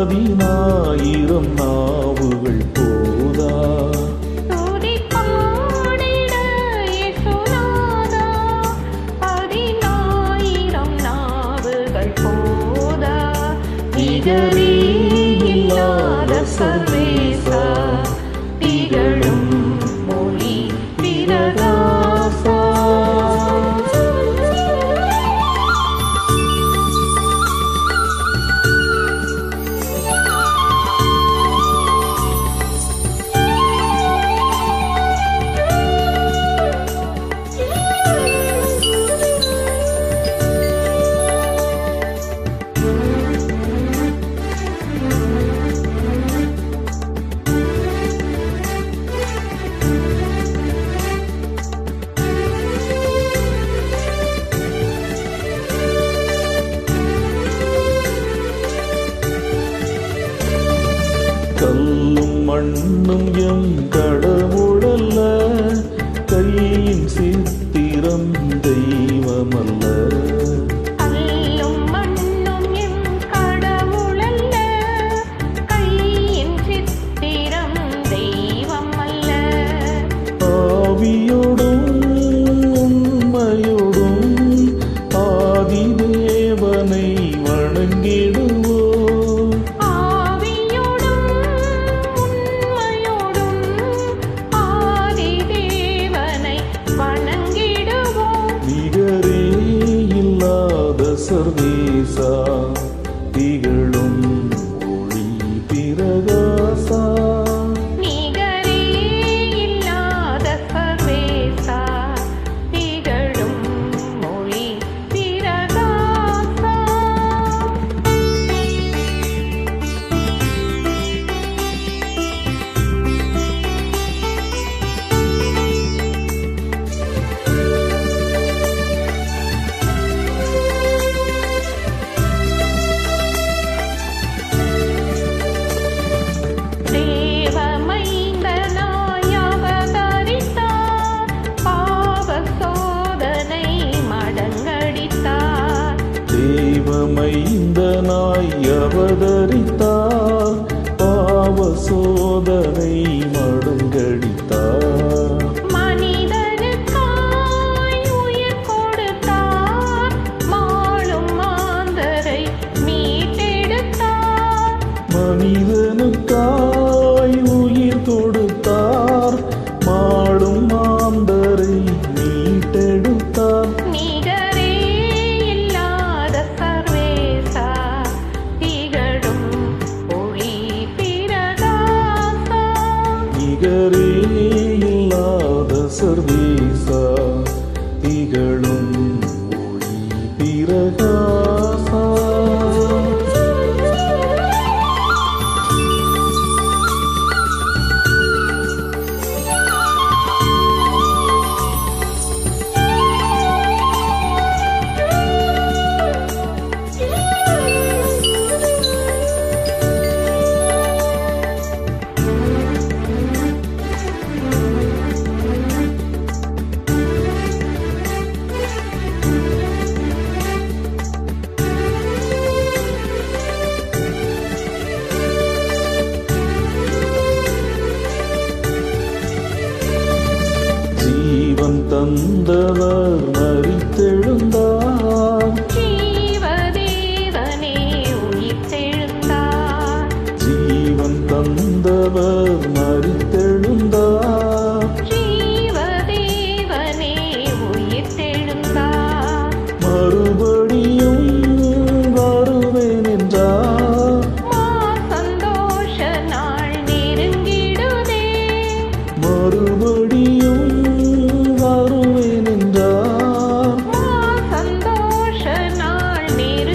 பதினாயிரம் நாவுகள் போதா துதி பாடிட இயேசுநாதா, பதினாயிரம் நாவுகள் போதா. நிகரே இல்லாத சர்வேசா, திகழும் மொழி பிரகாசா. கல்லும் மண்ணும் எம் கடவுளல்ல, கையின் சித்திரம் தெய்வமல்ல. கல்லும் மண்ணும் எம் கடவுளல்ல, கையின் சித்திரம் தெய்வம் அல்ல. ஆவியோடும் உண்மையோடும் ஆதி தேவனை வணங்கிடுவோம். ஆவியோடும் உண்மையோடும் ஆதி தேவனை வணங்கிடுவோம். நிகரே இல்லாத சர்வேசா, திகழும் ஒளி பிரகாசா. நிகரே இல்லாத சர்வேசா, திகழும் மொழி பிரகாசா. தேவமைந்தனாய் அவதரித்தார், பாவ சோதனை மடங்கடித்தார். தெய்வமைந்தனாய் அவதரித்தார், பாவ சோதனை மடங்கடித்தார். மனிதனுக்காய் உயிர் கொடுத்தார், மாளும் மாந்தரை மீட்டெடுத்தார். மனிதனுக்காய் உயிர் கொடுத்தார், மாளும் மாந்தரை மீட்டெடுத்தார். நிகரே இல்லாத சர்வேசா, திகழும் ஒளி பிரகாசா. நிகரே இல்லாத சர்வேசா, திகழும் ஒளி பிரகாசா. ஜீவன் தந்தவர் மரித்தெழுந்தார், ஜீவதேவனே உயிர்த்தெழுந்தார். ஜீவன் தந்தவர் மரித்தெழுந்தார். ஜீவதேவனே உயிர்த்தெழுந்தார். மறுபடியும் வருவேன் என்றார், மா சந்தோஷ நாள் நெருங்கிடுதே. மறுபடியும் வருவேன் என்றார். மா சந்தோஷ நாள் நெருங்கிடுதே.